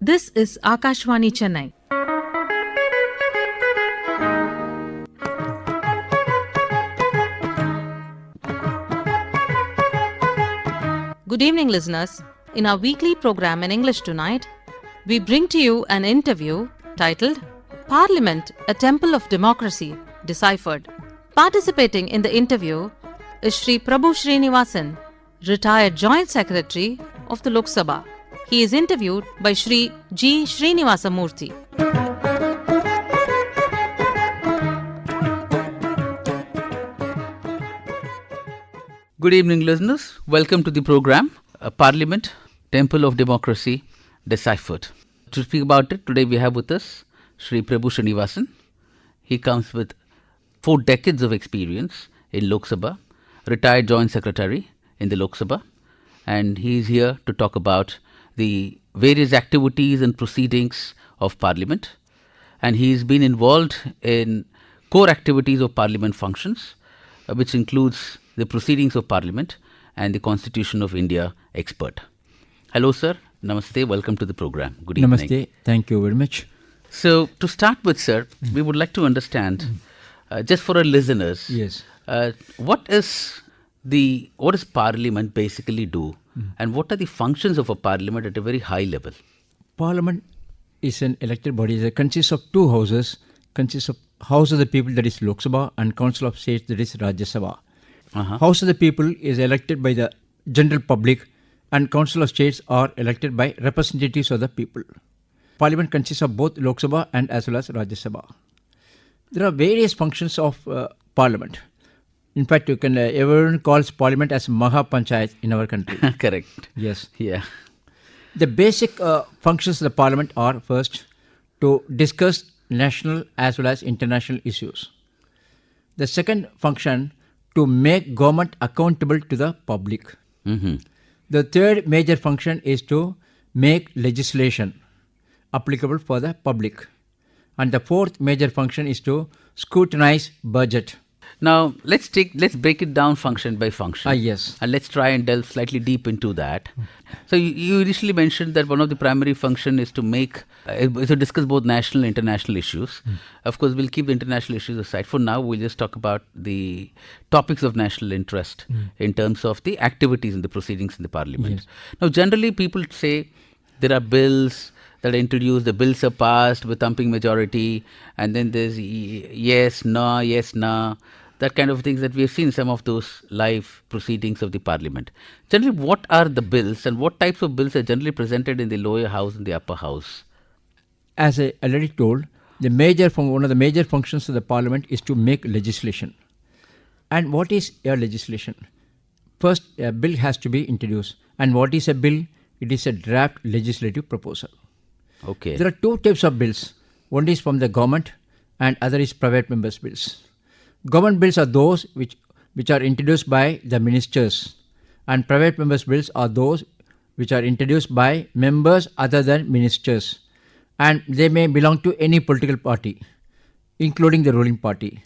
This is Akashvani Chennai. Good evening, listeners. In our weekly program in English tonight, we bring to you an interview titled Parliament, a Temple of Democracy, Deciphered. Participating in the interview is Shri PRABHU SRINIVASAN, retired Joint Secretary of the Lok Sabha. He is interviewed by Shri G. Srinivasamurthy. Good evening, listeners. Welcome to the program, Parliament, Temple of Democracy, Deciphered. To speak about it, today we have with us Shri PRABHU SRINIVASAN. He comes with 4 decades of experience in Lok Sabha, retired Joint Secretary in the Lok Sabha, and he is here to talk about the various activities and proceedings of Parliament. And he has been involved in core activities of Parliament functions, which includes the proceedings of Parliament and the Constitution of India expert. Hello, sir. Namaste. Welcome to the program. Good evening. Namaste. Thank you very much. So, to start with, sir, we would like to understand, just for our listeners, Yes. what is Parliament basically do, and what are the functions of a Parliament at a very high level? Parliament is an elected body. It consists of 2 houses. Consists of House of the People, that is Lok Sabha, and Council of States, that is Rajya Sabha. House of the People is elected by the general public, and Council of States are elected by representatives of the people. Parliament consists of both Lok Sabha and as well as Rajya Sabha. There are various functions of Parliament. In fact, everyone calls Parliament as Maha Panchayat in our country. Correct. Yes. Yeah. The basic functions of the Parliament are, first, to discuss national as well as international issues. The second function, to make government accountable to the public. The third major function is to make legislation applicable for the public. And the fourth major function is to scrutinize budget. Now, let's break it down function by function. Yes. And let's try and delve slightly deep into that. So, you initially mentioned that one of the primary function is to discuss both national and international issues. Of course, we'll keep the international issues aside. For now, we'll just talk about the topics of national interest in terms of the activities and the proceedings in the Parliament. Yes. Now, generally, people say there are bills that are introduced, the bills are passed with thumping majority, and then there's yes, no, that kind of things that we have seen some of those live proceedings of the Parliament. Generally, what are the bills and what types of bills are generally presented in the lower house and the upper house? As I already told, one of the major functions of the Parliament is to make legislation. And what is a legislation? First, a bill has to be introduced. And what is a bill? It is a draft legislative proposal. Okay. There are 2 types of bills. One is from the government and other is private members' bills. Government bills are those which are introduced by the ministers, and private members' bills are those which are introduced by members other than ministers, and they may belong to any political party, including the ruling party.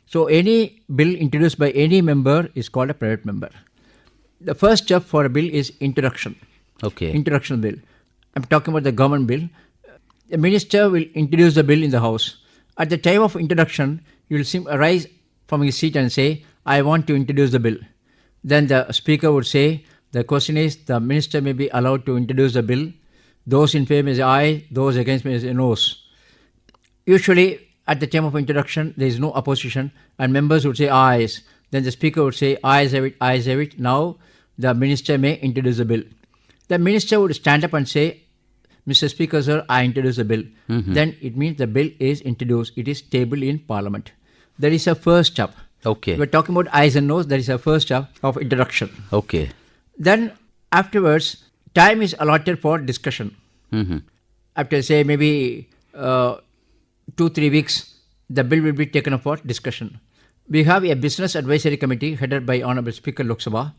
So any bill introduced by any member is called a private member. The first step for a bill is introduction. Okay. Introduction bill. I'm talking about the government bill. The minister will introduce the bill in the House. At the time of introduction, you will see him arise from his seat and say, I want to introduce the bill. Then the speaker would say, the question is, the minister may be allowed to introduce the bill. Those in favor say aye, those against may say noes. Usually, at the time of introduction, there is no opposition, and members would say ayes. Then the speaker would say, ayes have it, ayes have it. Now, the minister may introduce the bill. The minister would stand up and say, Mr. Speaker, sir, I introduce the bill. Then it means the bill is introduced. It is tabled in Parliament. That is a first step. Okay. We're talking about ayes and noes. That is a first step of introduction. Okay. Then afterwards, time is allotted for discussion. After say maybe 2-3 weeks, the bill will be taken up for discussion. We have a business advisory committee headed by Honorable Speaker Lok Sabha.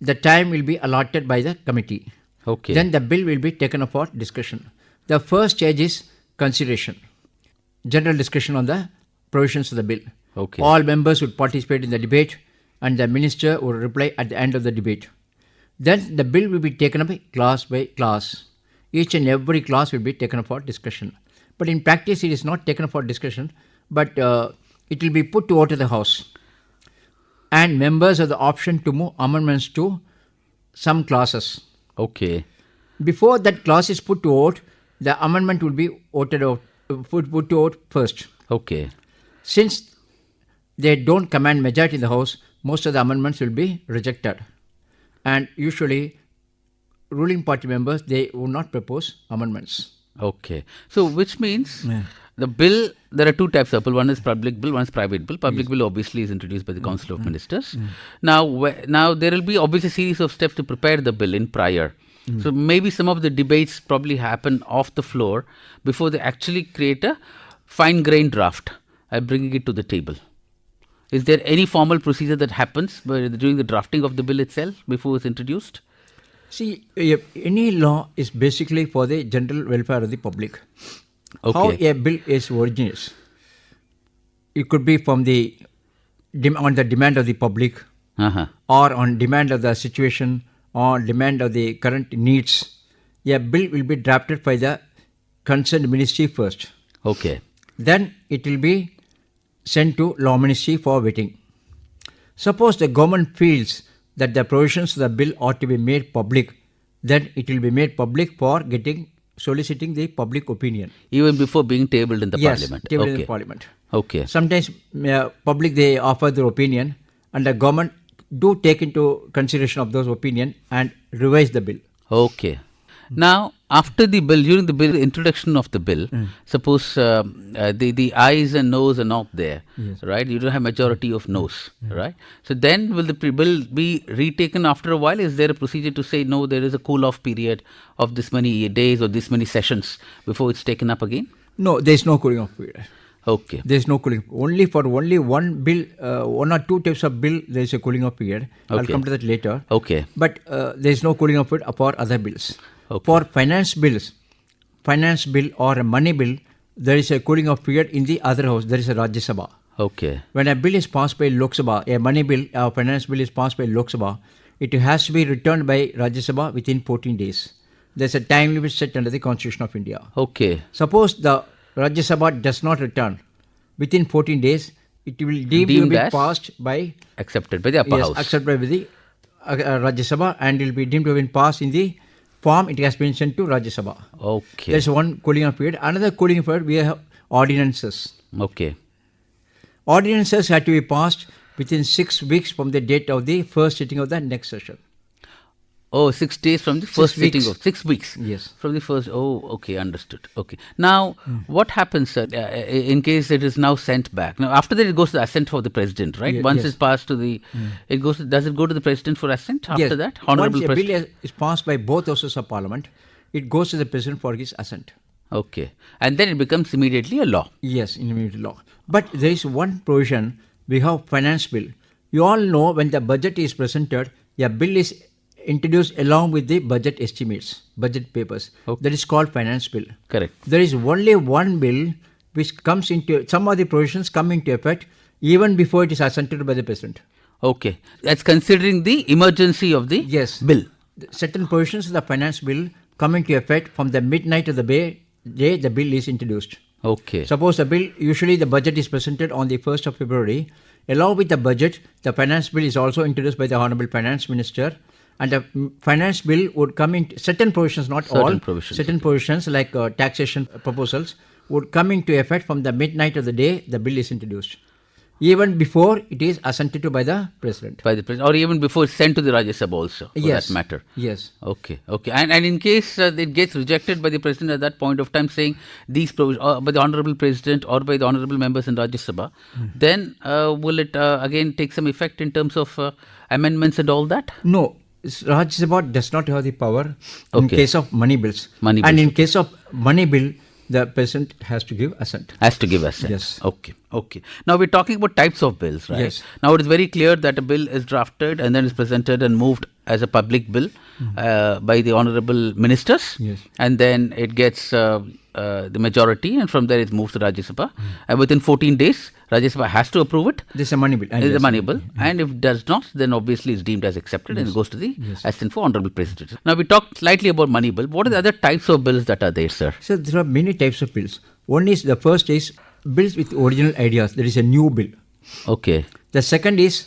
The time will be allotted by the committee. Okay. Then the bill will be taken up for discussion. The first stage is consideration. General discussion on the provisions of the bill. Okay. All members would participate in the debate and the minister would reply at the end of the debate. Then the bill will be taken up class by class. each and every clause will be taken up for discussion. But in practice, it is not taken up for discussion, but it will be put to vote to the House. And members have the option to move amendments to some clauses. Okay. Before that clause is put to vote, the amendment will be voted out, put to vote first. Okay. Since they don't command majority in the House, most of the amendments will be rejected. And usually, ruling party members, they will not propose amendments. Okay. So, which means the bill, there are two types of bill. One is public bill, one is private bill. Public bill obviously is introduced by the Council of Ministers. Now there will be obviously a series of steps to prepare the bill in prior. So, maybe some of the debates probably happen off the floor before they actually create a fine-grained draft and bringing it to the table. Is there any formal procedure that happens during the drafting of the bill itself before it's introduced? See, any law is basically for the general welfare of the public. Okay. How a bill is originates. It could be from on the demand of the public, or on demand of the situation, or demand of the current needs. A bill will be drafted by the concerned ministry first. Okay. Then it will be sent to law ministry for vetting. Suppose the government feels that the provisions of the bill ought to be made public, then it will be made public for soliciting the public opinion. Even before being tabled in the Yes, parliament? tabled in the parliament. Okay. Sometimes public, they offer their opinion, and the government do take into consideration of those opinion and revise the bill. Okay. Now, after the bill, during the bill introduction of the bill, suppose the ayes and noes are not there, right? You don't have majority of noes, right? So then will the bill be retaken after a while? Is there a procedure to say, no, there is a cool-off period of this many days or this many sessions before it's taken up again? No, there is no cooling off period. Okay. There is no cooling. Only one bill, one or two types of bill, there is a cooling off period. Okay. I'll come to that later. Okay. But there is no cooling off period for other bills. Okay. For finance bill or a money bill, there is a cooling off period in the other house. There is a Rajya Sabha. Okay. When a bill is passed by Lok Sabha, a money bill, a finance bill is passed by Lok Sabha, it has to be returned by Rajya Sabha within 14 days. There's a time limit set under the Constitution of India. Okay. Suppose the Rajya Sabha does not return within 14 days, it will deemed to be passed by... Accepted by the upper house. Accepted by the Rajya Sabha, and it will be deemed to have been passed in the form it has been sent to Rajya Sabha. Okay. There's one cooling off period. Another cooling off period, we have ordinances. Okay. Ordinances have to be passed within 6 weeks from the date of the first sitting of the next session. Oh, 6 days from the first sitting of 6 weeks. Yes. From the first. Oh, okay, understood. Okay. Now, what happens, sir, in case it is now sent back? Now, after that, it goes to the assent for the president, right? Once it's passed to the, it goes. Does it go to the president for assent after that? Honorable Once a bill is passed by both houses of parliament, it goes to the president for his assent. Okay, and then it becomes immediately a law. Yes, immediate law. But there is one provision. We have finance bill. You all know when the budget is presented, a bill is introduced along with the budget estimates, budget papers. Okay. That is called finance bill. Correct. There is only one bill which comes into, some of the provisions come into effect even before it is assented by the president. Okay. That's considering the emergency of the bill. Certain provisions of the finance bill come into effect from the midnight of the day the bill is introduced. Okay. Suppose the bill, usually the budget is presented on the 1st of February. Along with the budget, the finance bill is also introduced by the Honorable Finance Minister. And the finance bill would come in, certain provisions, not all, certain provisions like taxation proposals would come into effect from the midnight of the day the bill is introduced. Even before it is assented to by the president. By the president, or even before it's sent to the Rajya Sabha also, for that matter. Yes. Okay. Okay. And in case it gets rejected by the president at that point of time, saying these provisions, by the honorable president or by the honorable members in Rajya Sabha, then will it again take some effect in terms of amendments and all that? No. Rajya Sabha does not have the power in case of money bills. And in case of money bill, the president has to give assent. Has to give assent. Yes. Okay. Okay. Now we're talking about types of bills, right? Yes. Now it is very clear that a bill is drafted and then is presented and moved as a public bill by the honorable ministers, Yes. and then it gets the majority, and from there it moves to Rajya Sabha. And within 14 days, Rajya Sabha has to approve it. This is a money bill. It's a money bill, and if it does not, then obviously it's deemed as accepted and it goes to the assistant for honorable president. Now we talked slightly about money bill. What are the other types of bills that are there, sir? So there are many types of bills. The first is bills with original ideas. There is a new bill. Okay. The second is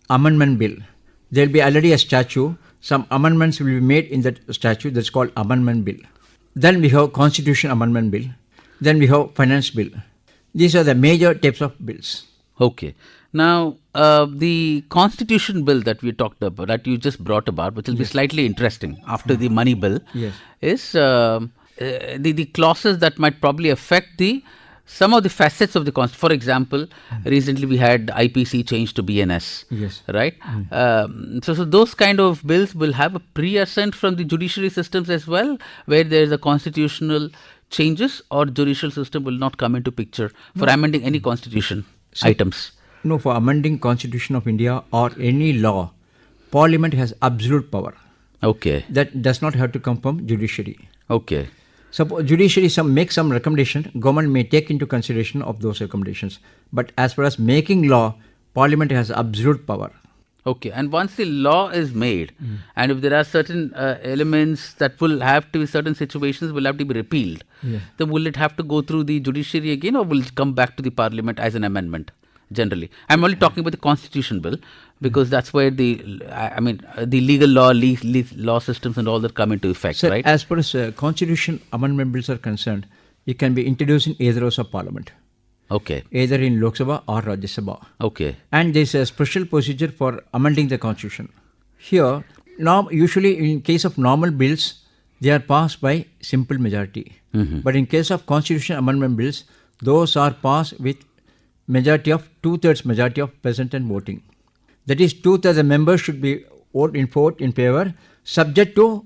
amendment bill. There will be already a statute. Some amendments will be made in that statute. That's called amendment bill. Then we have constitution amendment bill. Then we have finance bill. These are the major types of bills. Okay. Now, the constitution bill that we talked about, that you just brought about, which will be slightly interesting after the money bill, is the clauses that might probably affect some of the facets of the constitution. For example, recently we had IPC changed to BNS, Yes. right? So those kind of bills will have a pre-assent from the judiciary systems as well, where there is a constitutional changes, or judicial system will not come into picture for amending any constitution items. No, for amending Constitution of India or any law, Parliament has absolute power. Okay. That does not have to come from judiciary. Okay. Suppose judiciary make some recommendation, government may take into consideration of those recommendations. But as far as making law, Parliament has absolute power. Okay, and once the law is made, and if there are certain elements that will have to be, certain situations will have to be repealed, then will it have to go through the judiciary again, or will it come back to the Parliament as an amendment? Generally, I'm only talking about the constitution bill, because that's where the legal law systems and all that come into effect, So right? as far as constitution amendment bills are concerned, it can be introduced in either house of Parliament. Okay. Either in Lok Sabha or Rajya Sabha. Okay. And there is a special procedure for amending the constitution. Here, usually in case of normal bills, they are passed by simple majority. But in case of constitution amendment bills, those are passed with majority of 2/3 majority of present and voting. That is, 2/3 of the members should be vote in favor, subject to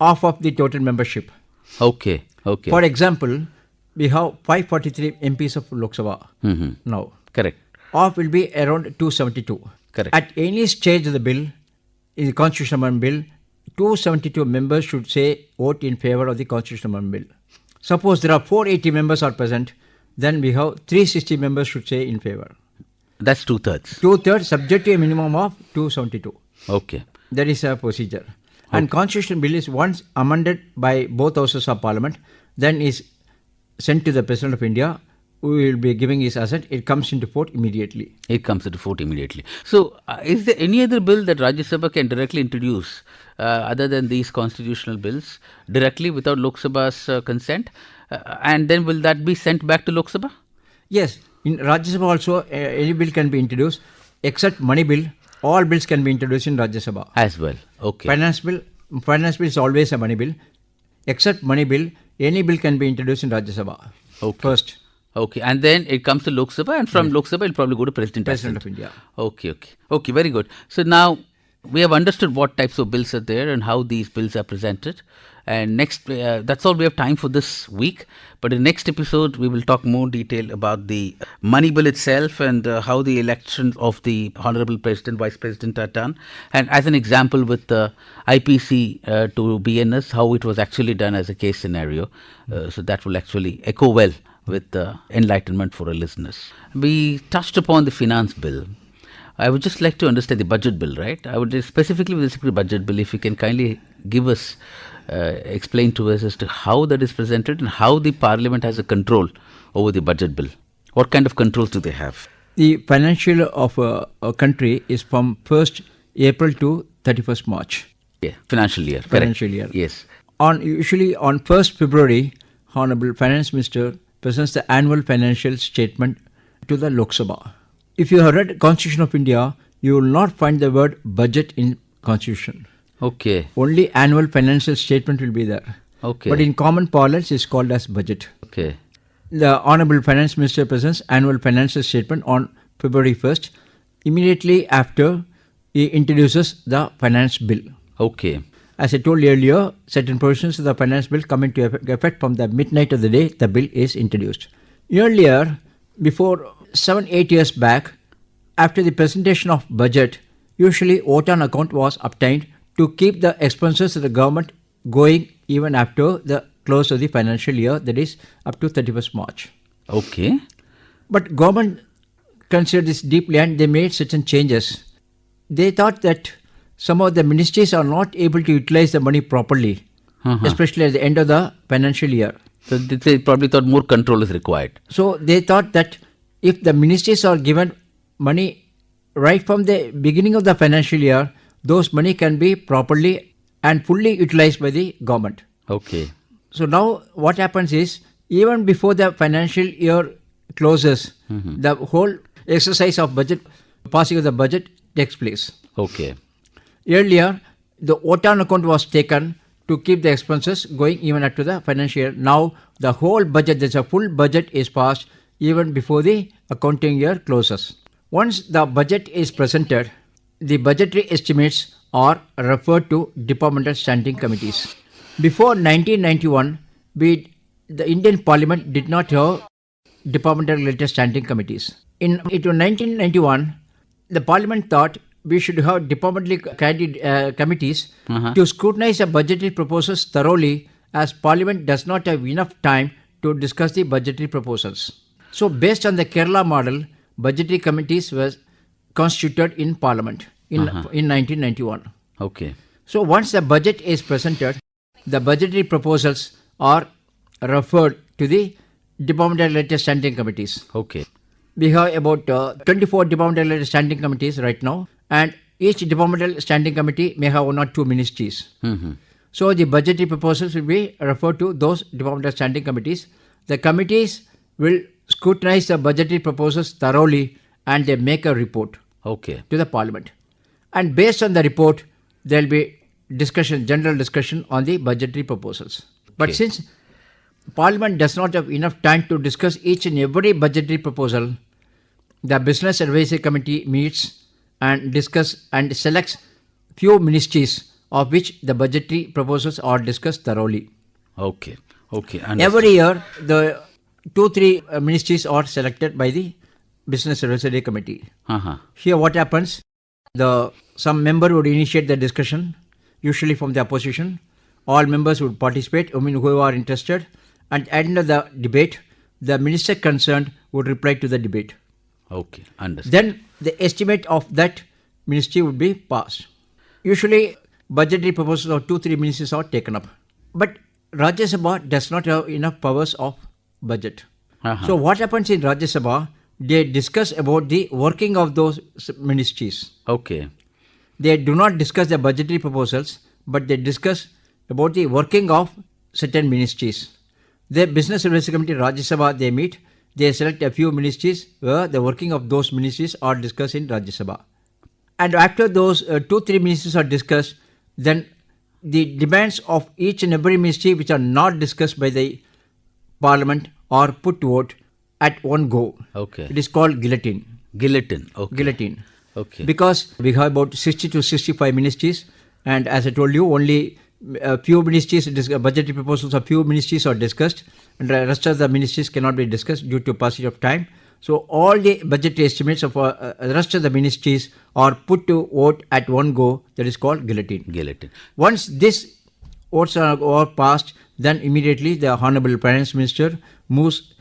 half of the total membership. Okay. Okay. For example, we have 543 MPs of Lok Sabha now. Correct. Half will be around 272. Correct. At any stage of the bill, in the constitutional amendment bill, 272 members should say vote in favor of the constitutional amendment bill. Suppose there are 480 members are present, then we have 360 members should say in favor. That's 2/3. 2/3 subject to a minimum of 272. Okay. That is a procedure. And constitution bill is once amended by both houses of Parliament, then is sent to the President of India, who will be giving his assent. It comes into force immediately. It comes into force immediately. So, is there any other bill that Rajya Sabha can directly introduce other than these constitutional bills directly without Lok Sabha's consent? And then will that be sent back to Lok Sabha? Yes, in Rajya Sabha also any bill can be introduced except money bill. All bills can be introduced in Rajya Sabha. As well. Okay. Finance bill is always a money bill. Except money bill, any bill can be introduced in Rajya Sabha. Okay. First. Okay, and then it comes to Lok Sabha, and from Lok Sabha it will probably go to President of India. Okay, very good. So now we have understood what types of bills are there and how these bills are presented. And next, that's all we have time for this week. But in the next episode, we will talk more detail about the money bill itself and how the elections of the Honorable President, Vice President are done. And as an example with the IPC to BNS, how it was actually done as a case scenario. So that will actually echo well with enlightenment for our listeners. We touched upon the finance bill. I would just like to understand the budget bill, right? I would specifically with respect to the budget bill, if you can kindly give us, explain to us as to how that is presented and how the Parliament has a control over the budget bill. What kind of controls do they have? The financial of a country is from 1st April to 31st March. Yeah, financial year. Financial year. Yes. Usually on 1st February, Honorable Finance Minister presents the annual financial statement to the Lok Sabha. If you have read Constitution of India, you will not find the word budget in Constitution. Okay. Only annual financial statement will be there. Okay. But in common parlance, it's called as budget. Okay. The Honorable Finance Minister presents annual financial statement on February 1st. Immediately after, he introduces the finance bill. Okay. As I told you earlier, certain portions of the finance bill come into effect from the midnight of the day the bill is introduced. Earlier, before 7-8 years back, after the presentation of budget, usually vote on account was obtained to keep the expenses of the government going even after the close of the financial year, that is up to 31st March. Okay. But government considered this deeply and they made certain changes. They thought that some of the ministries are not able to utilize the money properly, especially at the end of the financial year. So they probably thought more control is required. So they thought that if the ministries are given money right from the beginning of the financial year, those money can be properly and fully utilized by the government. Okay. So now what happens is, even before the financial year closes, the whole exercise of budget, passing of the budget takes place. Okay. Earlier, the OTAN account was taken to keep the expenses going even up to the financial year. Now, the whole budget, there's a full budget is passed even before the accounting year closes. Once the budget is presented, the budgetary estimates are referred to departmental standing committees. Before 1991, the Indian Parliament did not have departmental related standing committees. In 1991, the Parliament thought we should have departmental committees to scrutinize the budgetary proposals thoroughly, as Parliament does not have enough time to discuss the budgetary proposals. So based on the Kerala model, budgetary committees were constituted in Parliament in 1991. Okay. So once the budget is presented, the budgetary proposals are referred to the departmental related standing committees. Okay. We have about 24 departmental related standing committees right now, and each departmental standing committee may have one or two ministries. So the budgetary proposals will be referred to those departmental standing committees. The committees will scrutinize the budgetary proposals thoroughly and they make a report Okay. to the Parliament. And based on the report, there will be discussion, general discussion on the budgetary proposals. But since Parliament does not have enough time to discuss each and every budgetary proposal, the Business Advisory Committee meets and discuss and selects few ministries of which the budgetary proposals are discussed thoroughly. Okay. Okay. Every year, the 2-3 ministries are selected by the Business Advisory Committee. Here what happens, some member would initiate the discussion, usually from the opposition. All members would participate, who are interested, and at the end of the debate, the minister concerned would reply to the debate. Okay. Understood. Then the estimate of that ministry would be passed. Usually, budgetary proposals of 2-3 ministries are taken up. But Rajya Sabha does not have enough powers of budget. So what happens in Rajya Sabha, they discuss about the working of those ministries. Okay. They do not discuss the budgetary proposals, but they discuss about the working of certain ministries. The Business Advisory Committee, Rajya Sabha, they meet, they select a few ministries where the working of those ministries are discussed in Rajya Sabha. And after those 2-3 ministries are discussed, then the demands of each and every ministry which are not discussed by the Parliament are put to vote at one go. Okay. It is called guillotine. Guillotine. Okay. Guillotine. Okay. Because we have about 60 to 65 ministries, and as I told you, only a few ministries, budgetary proposals of few ministries are discussed, and the rest of the ministries cannot be discussed due to passage of time. So all the budgetary estimates of the rest of the ministries are put to vote at one go. That is called guillotine. Guillotine. Once this votes are passed, then immediately the Honorable Finance Minister moves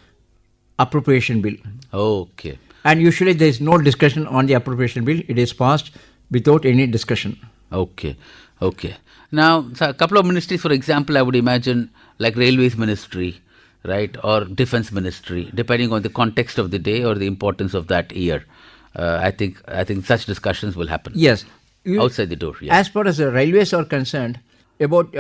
appropriation bill. Okay. And usually there is no discussion on the appropriation bill. It is passed without any discussion. Okay. Okay. Now, so a couple of ministries, for example, I would imagine like Railways Ministry, right, or Defence Ministry, depending on the context of the day or the importance of that year. I think such discussions will happen. Yes. Outside the door. Yeah. As far as the railways are concerned, about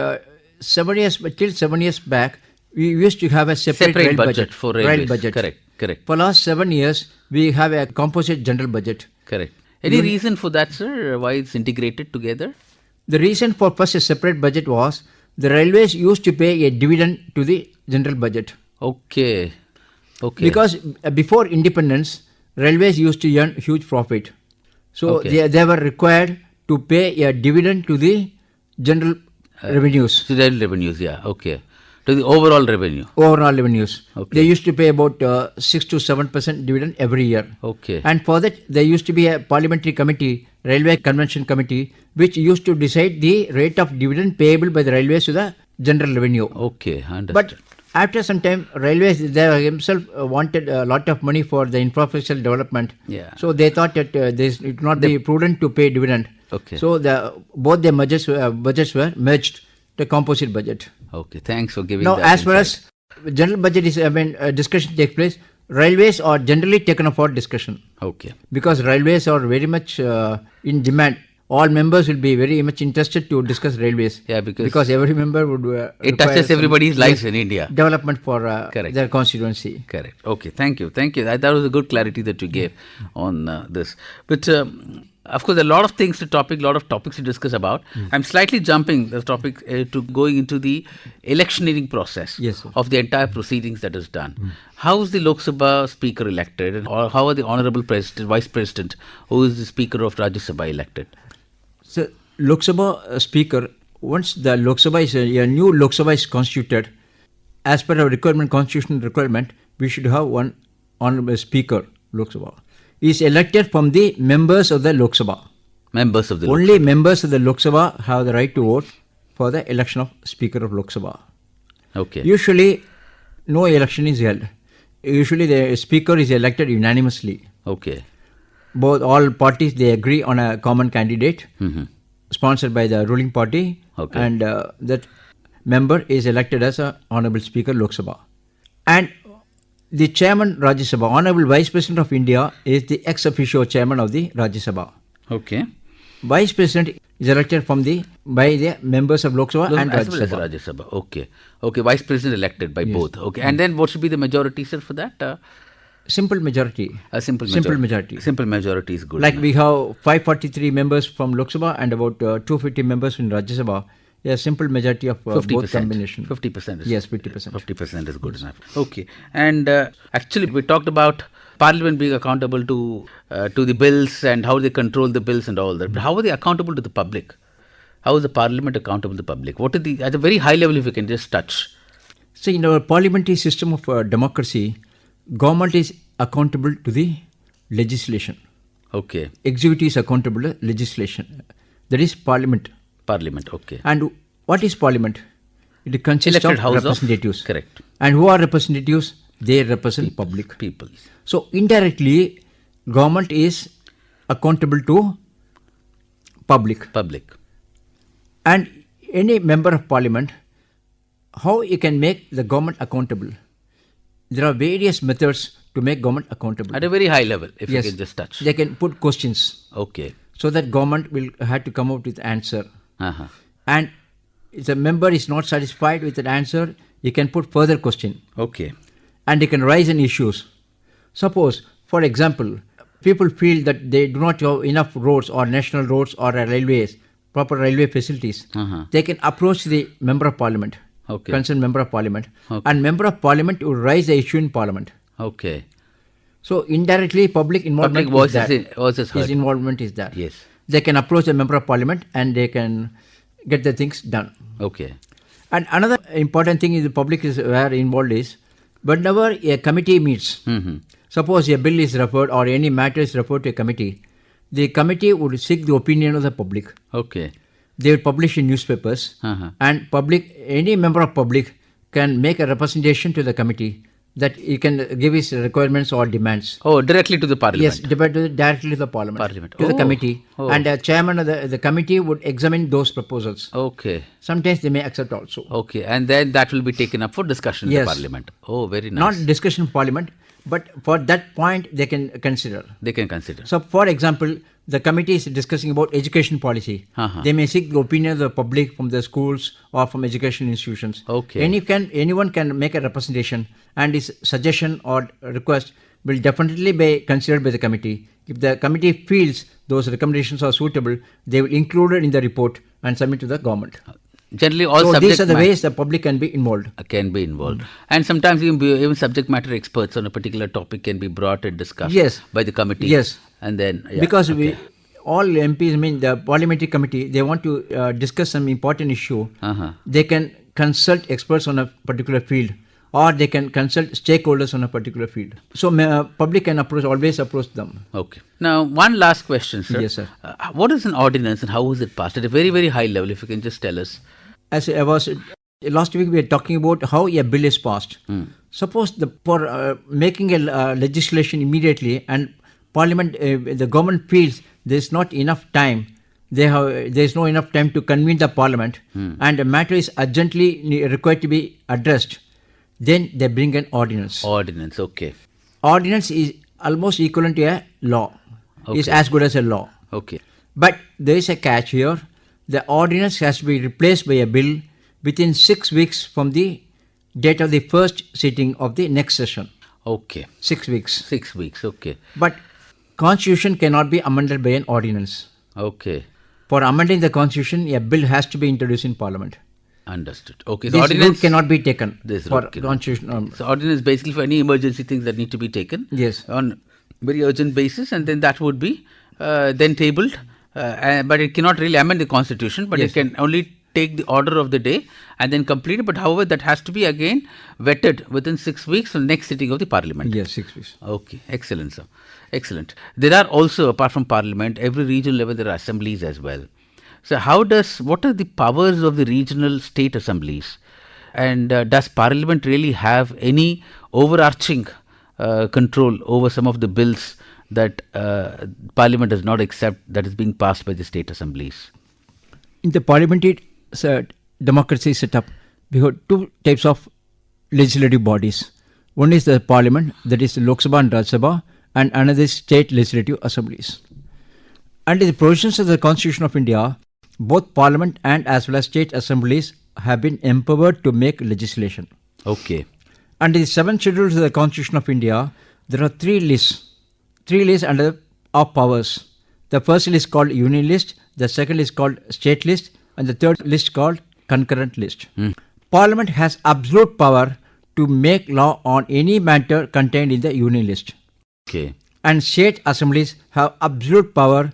7 years back, we used to have a separate rail budget for railways. Rail budget. Correct. For last 7 years, we have a composite general budget. Correct. Any reason for that, sir? Why it's integrated together? The reason for first a separate budget was the railways used to pay a dividend to the general budget. Okay. Because before independence, railways used to earn huge profit. So they were required to pay a dividend to the general revenues. General revenues, yeah. Okay. To the overall revenue. Overall revenues. Okay. They used to pay about 6 to 7% dividend every year. Okay. And for that, there used to be a parliamentary committee, Railway Convention Committee, which used to decide the rate of dividend payable by the railways to the general revenue. Okay, I understand. But after some time, railways they themselves wanted a lot of money for the infrastructure development. Yeah. So they thought that it would not be prudent to pay dividend. Okay. So both the budgets were merged, the composite budget. Okay, thanks for giving Now, that as far insight. as general budget is, discussion takes place, railways are generally taken up for discussion Okay. because railways are very much in demand. All members will be very much interested to discuss railways. Yeah, because every member would it require touches some everybody's lives in India. development for Correct. their constituency. Correct. Okay, thank you. That was a good clarity that you gave on this. But of course, a lot of things to topic, lot of topics to discuss about. I'm slightly jumping the topic to going into the electioneering process Yes, sir. of the entire proceedings that is done. How is the Lok Sabha speaker elected, and how are the honorable president, vice president, who is the speaker of Rajya Sabha elected? So, Lok Sabha speaker, once the Lok Sabha is a new Lok Sabha is constituted, as per our constitutional requirement, we should have one honorable speaker, Lok Sabha. He is elected from the members of the Lok Sabha. Members of the Lok Only members of the Lok Sabha have the right to vote for the election of Speaker of Lok Sabha. Sabha. Okay. Usually, no election is held. Usually, the Speaker is elected unanimously. Okay. All parties, they agree on a common candidate sponsored by the ruling party. Okay. And that member is elected as a Honorable Speaker Lok Sabha. And the Chairman Rajya Sabha, Honorable Vice President of India, is the ex officio Chairman of the Rajya Sabha. Okay. Vice President is elected by the members of Lok Sabha and as Rajya well as Sabha. Rajya Sabha. Okay. Okay. Vice president elected by both. Okay. And then what should be the majority, sir, for that? Simple majority. A simple majority. Simple majority is good. Like we have 543 members from Lok Sabha and about 250 members in Rajya Sabha. A simple majority of 50%. both combination. 50% is Yes, 50%. 50% is good enough. Okay. And actually, we talked about Parliament being accountable to the bills and how they control the bills and all that. But how are they accountable to the public? How is the Parliament accountable to the public? What are at a very high level, if you can just touch? So in our parliamentary system of democracy, government is accountable to the legislation. Okay. Executive is accountable to legislation. That is Parliament. Parliament. Okay. And what is Parliament? It consists Elected of House of- representatives. correct. And who are representatives? They represent public. People. So indirectly, government is accountable to public. Public. And any member of parliament, how you can make the government accountable? There are various methods to make government accountable. At a very high level, if Yes. you can just touch. They can put questions Okay. so that government will have to come up with answer. Uh-huh. And if the member is not satisfied with an answer, he can put further question. Okay. And they can raise an issues. Suppose, for example, people feel that they do not have enough roads or national roads or railways, proper railway facilities. Uh-huh. They can approach the member of parliament, Okay. concerned member of parliament, Okay. and member of parliament will raise the issue in parliament. Okay. So indirectly, public involvement Public voice is there. is heard. His involvement is there. Yes. They can approach the member of parliament and they can get the things done. Okay. And another important thing is the public is where involved is whenever a committee meets, Mm-hmm. suppose a bill is referred or any matter is referred to a committee, the committee would seek the opinion of the public. Okay. They will publish in newspapers Uh-huh. and any member of public can make a representation to the committee that he can give his requirements or demands. Oh, directly to the Parliament. Yes, directly to the parliament. To the Oh. committee. Oh. And the chairman of the committee would examine those proposals. Okay. Sometimes they may accept also. Okay. And then that will be taken up for discussion in Yes. the Parliament. Oh, very nice. Not discussion of parliament, but for that point they can consider. They can consider. So, for example, the committee is discussing about education policy. Uh-huh. They may seek the opinion of the public from the schools or from education institutions. Okay. Anyone can make a representation, and his suggestion or request will definitely be considered by the committee. If the committee feels those recommendations are suitable, they will include it in the report and submit to the government. Generally, all So subject these are the matter ways the public can be involved. can be involved. And sometimes even subject matter experts on a particular topic can be brought and discussed Yes. by the committee. Yes. And then, yeah, Because okay. all MPs, the parliamentary committee, they want to discuss some important issue. Uh-huh. They can consult experts on a particular field, or they can consult stakeholders on a particular field. So public can always approach them. Okay. Now, one last question, sir. Yes, sir. What is an ordinance and how is it passed? At a very, very high level, if you can just tell us. As I was last week, we were talking about how a bill is passed. Suppose for making a legislation immediately, and Parliament, the government feels there is not enough time. There is no enough time to convene the Parliament, and the matter is urgently required to be addressed. Then they bring an ordinance. Ordinance, okay. Ordinance is almost equivalent to a law. Okay. It's as good as a law. Okay. But there is a catch here. The ordinance has to be replaced by a bill within 6 weeks from the date of the first sitting of the next session. Okay. 6 weeks. 6 weeks, okay. But Constitution cannot be amended by an ordinance. Okay. For amending the Constitution, a bill has to be introduced in Parliament. Understood. Okay. So This ordinance route cannot be taken This for route cannot. Constitution. So ordinance basically for any emergency things that need to be taken. Yes. On very urgent basis, and then that would be then tabled. But it cannot really amend the Constitution, but Yes. it can only take the order of the day and then complete it. But however, that has to be again vetted within 6 weeks from the next sitting of the Parliament. Yes, 6 weeks. Okay, excellent, sir. Excellent. There are also, apart from Parliament, every regional level there are assemblies as well. So what are the powers of the regional state assemblies? And does Parliament really have any overarching control over some of the bills that Parliament does not accept that is being passed by the state assemblies? In the parliamentary democracy setup, we have two types of legislative bodies. One is the Parliament, that is the Lok Sabha and Rajya Sabha, and another is state legislative assemblies. Under the provisions of the Constitution of India, both Parliament and as well as state assemblies have been empowered to make legislation. Okay. Under the 7 schedules of the Constitution of India, there are 3 lists. 3 lists of powers. The first list is called Union List, the second list is called State List, and the third list called Concurrent List. Parliament has absolute power to make law on any matter contained in the Union List. Okay. And state assemblies have absolute power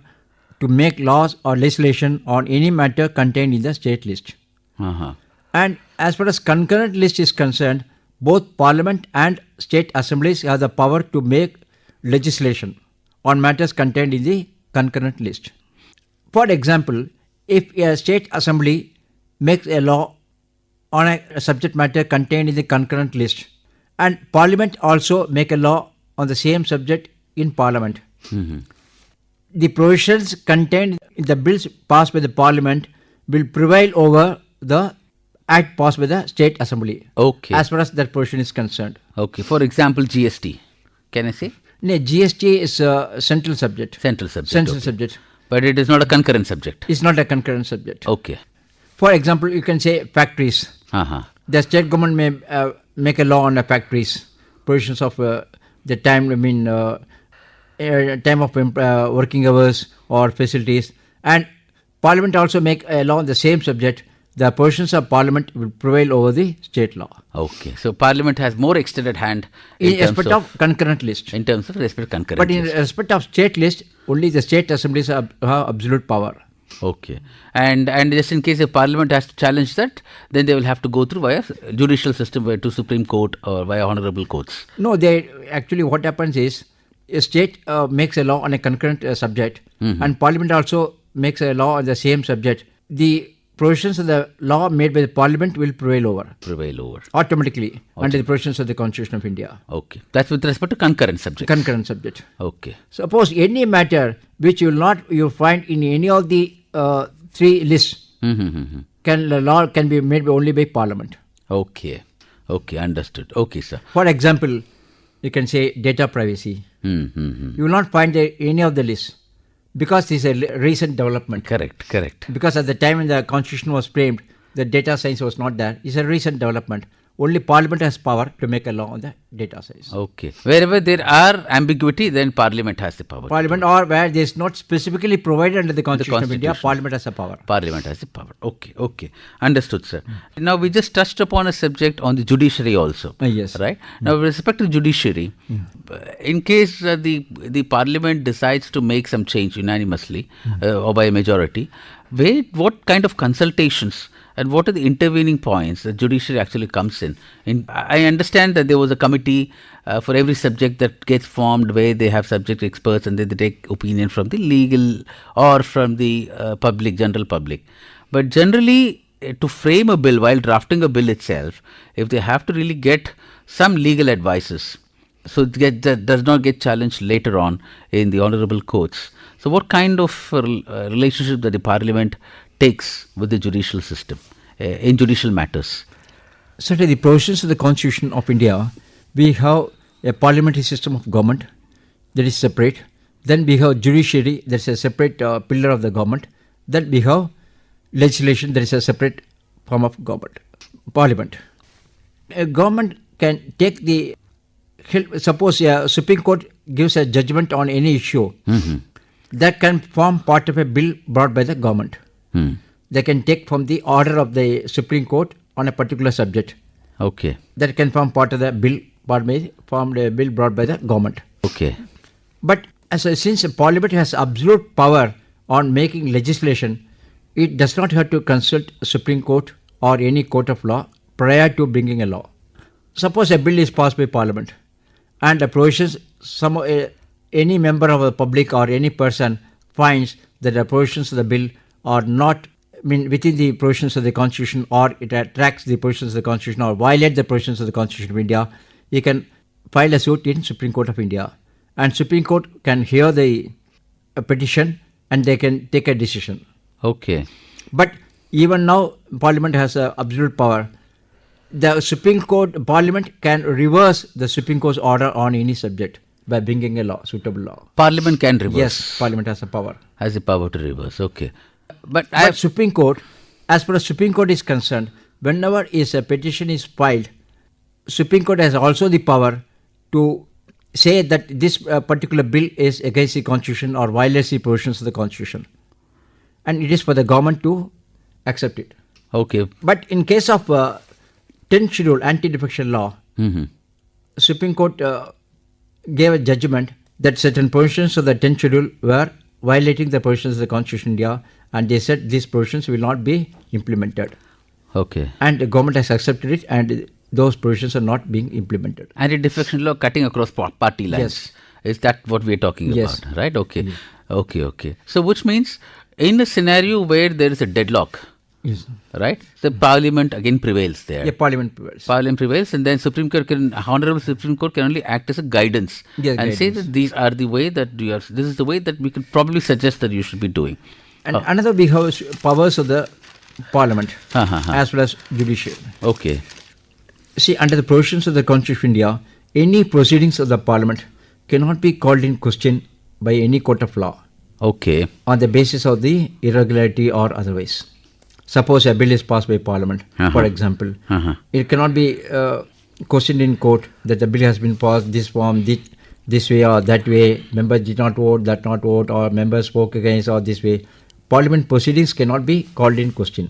to make laws or legislation on any matter contained in the state list. Uh-huh. And as far as concurrent list is concerned, both Parliament and state assemblies have the power to make legislation on matters contained in the concurrent list. For example, if a state assembly makes a law on a subject matter contained in the concurrent list, and Parliament also make a law on the same subject in Parliament, the provisions contained in the bills passed by the Parliament will prevail over the act passed by the state assembly. Okay. As far as that provision is concerned. Okay. For example, GST. Can I say? No, GST is a central subject. Central subject. Central okay. subject. But it is not a concurrent subject. It's not a concurrent subject. Okay. For example, you can say factories. Uh-huh. The state government may make a law on the factories, provisions of the time, time of working hours or facilities, and Parliament also make a law on the same subject. The provisions of Parliament will prevail over the state law. Okay. So Parliament has more extended hand In terms respect of concurrent list. In terms of respect concurrent But in list. respect of state list, only the state assemblies have absolute power. Okay. And just in case if Parliament has to challenge that, then they will have to go through via judicial system, via to Supreme Court or via honorable courts. No, they actually what happens is a state makes a law on a concurrent subject, and Parliament also makes a law on the same subject. The provisions of the law made by the Parliament will prevail over. Prevail over. Automatically under the provisions of the Constitution of India. Okay. That's with respect to concurrent subjects. Concurrent subject. Okay. Suppose any matter which you find in any of the 3 lists, the law can be made only by Parliament. Okay. Okay. Understood. Okay, sir. For example, you can say data privacy. You will not find any of the lists because this is a recent development. Correct. Because at the time when the Constitution was framed, the data science was not there. It's a recent development. Only Parliament has power to make a law on the data science. Okay. Wherever there are ambiguity, then Parliament has the power. Parliament, or where there is not specifically provided under the Constitution of India, Parliament has the power. Parliament has the power. Okay. Understood, sir. Now, we just touched upon a subject on the judiciary also. Yes. Right? Now, with respect to judiciary, in case the Parliament decides to make some change unanimously or by a majority, what kind of consultations And what are the intervening points the judiciary actually comes in? I understand that there was a committee for every subject that gets formed where they have subject experts and they take opinion from the legal or from the general public. But generally, to frame a bill while drafting a bill itself, if they have to really get some legal advices, so that does not get challenged later on in the honorable courts. So what kind of relationship that the parliament takes with the judicial system in judicial matters? Certainly, the provisions of the Constitution of India, we have a parliamentary system of government that is separate. Then we have judiciary, that is a separate pillar of the government. Then we have legislation, that is a separate form of government, parliament. A government can take the, suppose a Supreme Court gives a judgment on any issue, that can form part of a bill brought by the government. They can take from the order of the Supreme Court on a particular subject. Okay. That can form part of the bill, formed a bill brought by the government. Okay. But since a parliament has absolute power on making legislation, it does not have to consult Supreme Court or any court of law prior to bringing a law. Suppose a bill is passed by parliament and the provisions, any member of the public or any person finds that the provisions of the bill are not within the provisions of the Constitution, or it attracts the provisions of the Constitution or violate the provisions of the Constitution of India, he can file a suit in Supreme Court of India, and Supreme Court can hear the petition and they can take a decision. Okay. But even now, Parliament has absolute power. The Supreme Court, Parliament can reverse the Supreme Court's order on any subject by bringing a law, suitable law. Parliament can reverse? Yes, Parliament has a power. Has the power to reverse, okay. But Supreme Court, as far as Supreme Court is concerned, whenever a petition is filed, Supreme Court has also the power to say that this particular bill is against the Constitution or violates the provisions of the Constitution. And it is for the government to accept it. Okay. But in case of 10th schedule anti-defection law, Supreme Court gave a judgment that certain provisions of the 10th schedule were violating the provisions of the Constitution of India, and they said these provisions will not be implemented. Okay. And the government has accepted it, and those provisions are not being implemented. Anti-defection law cutting across party lines. Yes. Is that what we are talking Yes. about? Right? Okay. Yes. Okay. So which means in a scenario where there is a deadlock, Yes. right? The Parliament again prevails there. Yeah, Parliament prevails. Parliament prevails, and then Honorable Supreme Court can only act as a guidance and say that these are the way that this is the way that we could probably suggest that you should be doing. And another we have powers of the Parliament as well as judiciary. Okay. See, under the provisions of the Constitution of India, any proceedings of the Parliament cannot be called in question by any court of law. Okay. On the basis of the irregularity or otherwise. Suppose a bill is passed by Parliament, for example. It cannot be questioned in court that the bill has been passed this form, this way or that way. Members did not vote, that not vote, or members spoke against or this way. Parliament proceedings cannot be called in question.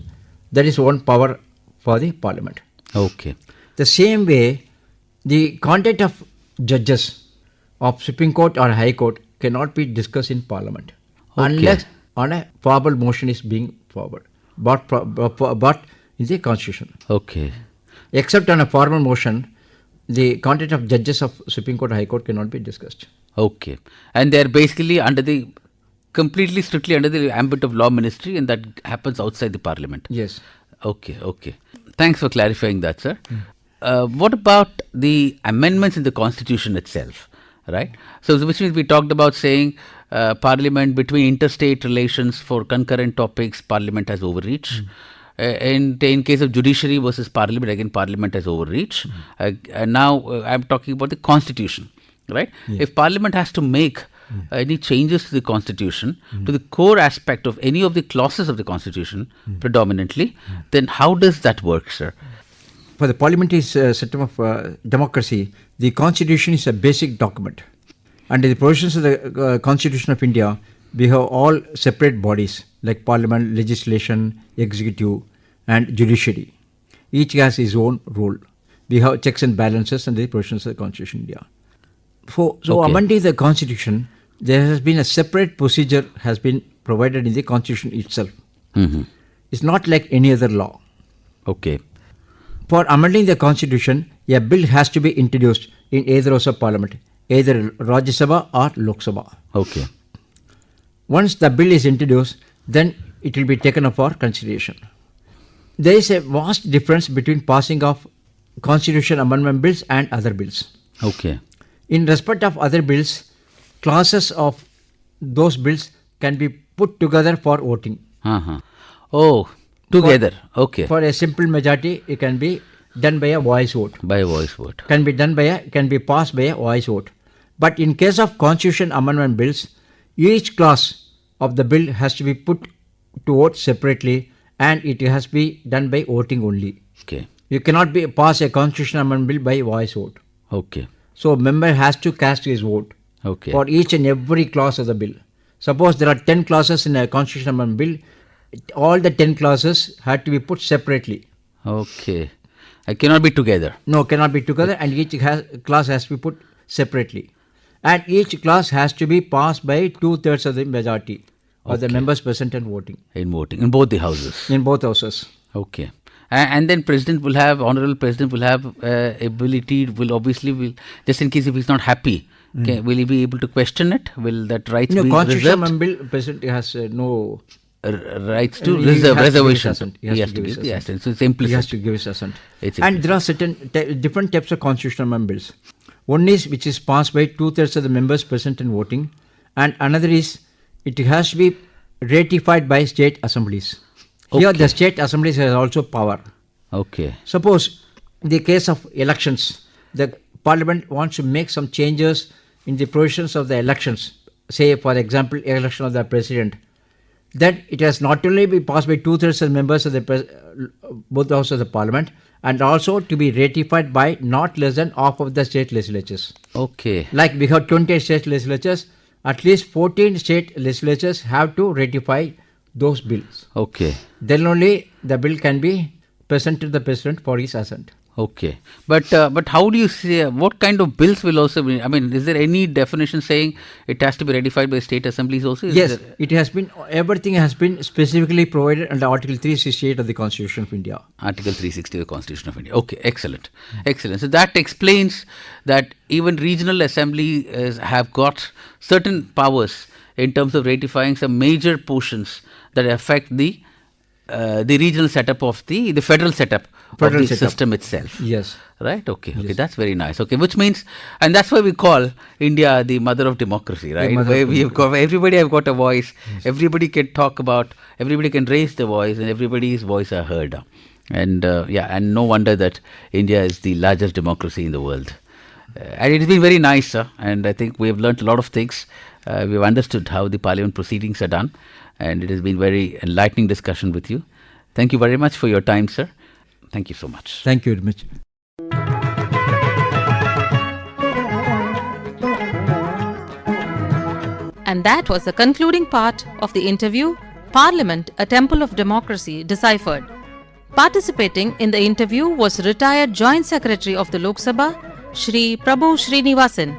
That is one power for the Parliament. Okay. The same way, the content of judges of Supreme Court or High Court cannot be discussed in Parliament unless on a formal motion is being forward, but in the Constitution. Okay. Except on a formal motion, the content of judges of Supreme Court or High Court cannot be discussed. Okay. And they are basically strictly under the ambit of law ministry, and that happens outside the Parliament. Yes. Okay. Thanks for clarifying that, sir. What about the amendments in the Constitution itself, right? So which means we talked about saying Parliament, between interstate relations for concurrent topics, Parliament has overreach. In case of judiciary versus Parliament, again Parliament has overreach. And now I'm talking about the Constitution, right? Yeah. If Parliament has to make any changes to the Constitution, to the core aspect of any of the clauses of the Constitution predominantly, then how does that work, sir? For the parliamentary system of democracy, the Constitution is a basic document. Under the provisions of the Constitution of India, we have all separate bodies like Parliament, legislation, executive, and judiciary. Each has its own role. We have checks and balances under the provisions of the Constitution of India. Amending the Constitution, there has been a separate procedure has been provided in the Constitution itself. It's not like any other law. Okay. For amending the constitution, a bill has to be introduced in either house of parliament, either Rajya Sabha or Lok Sabha. Okay. Once the bill is introduced, then it will be taken up for consideration. There is a vast difference between passing of constitution amendment bills and other bills. Okay. In respect of other bills, clauses of those bills can be put together for voting. Uh-huh. Oh, together. Okay. For a simple majority, it can be done by a voice vote. By a voice vote. Can be passed by a voice vote. But in case of constitution amendment bills, each clause of the bill has to be put to vote separately, and it has to be done by voting only. Okay. You cannot pass a constitution amendment bill by voice vote. Okay. So member has to cast his vote Okay. for each and every clause of the bill. Suppose there are 10 clauses in a constitution amendment bill, all the 10 clauses had to be put separately. Okay. I cannot be together. No, cannot be together, and each clause has to be put separately. And each clause has to be passed by 2/3 of the majority of the members present and voting. In voting. In both the houses. In both houses. Okay. And then honorable president will have ability, will just in case if he's not happy, will he be able to question it? Will that rights No, be constitution reserved? amendment bill, president has no Rights to he has to give his reservation. assent. He has to give his yes. assent. So it's implicit. He has to give his assent. It's And implicit. there are certain different types of constitutional amendment bills. One is which is passed by 2/3 of the members present and voting, and another is it has to be ratified by state assemblies. Here Okay. the state assemblies has also power. Okay. Suppose in the case of elections, the parliament wants to make some changes in the provisions of the elections, say for example election of the president, then it has not only be passed by 2/3 of the members of the both houses of the parliament, and also to be ratified by not less than half of the state legislatures. Okay. Like we have 28 state legislatures, at least 14 state legislatures have to ratify those bills. Okay. Then only the bill can be presented to the president for his assent. Okay. But how do you say, what kind of bills will also be, I mean, is there any definition saying it has to be ratified by state assemblies also? Yes, it has been, everything has been specifically provided under Article 368 of the Constitution of India. Article 360 of the Constitution of India. Okay, excellent. Excellent. So that explains that even regional assemblies have got certain powers in terms of ratifying some major portions that affect the regional setup of the federal setup of the system itself. Yes. Right? Okay. Okay. That's very nice. Okay. Which means, and that's why we call India the mother of democracy, right? Where we have got, everybody have got a voice. Yes. Everybody can talk about, everybody can raise the voice, and everybody's voice are heard. And and no wonder that India is the largest democracy in the world. And it has been very nice, sir. And I think we have learnt a lot of things. We have understood how the parliament proceedings are done. And it has been very enlightening discussion with you. Thank you very much for your time, sir. Thank you so much. Thank you very much. And that was the concluding part of the interview, Parliament, a Temple of Democracy, Deciphered. Participating in the interview was retired Joint Secretary of the Lok Sabha, Shri PRABHU SRINIVASAN.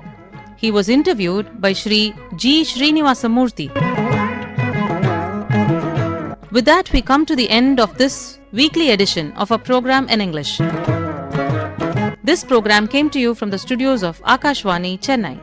He was interviewed by Shri G. Srinivasamurthy. With that, we come to the end of this weekly edition of our program in English. This program came to you from the studios of Akashvani, Chennai.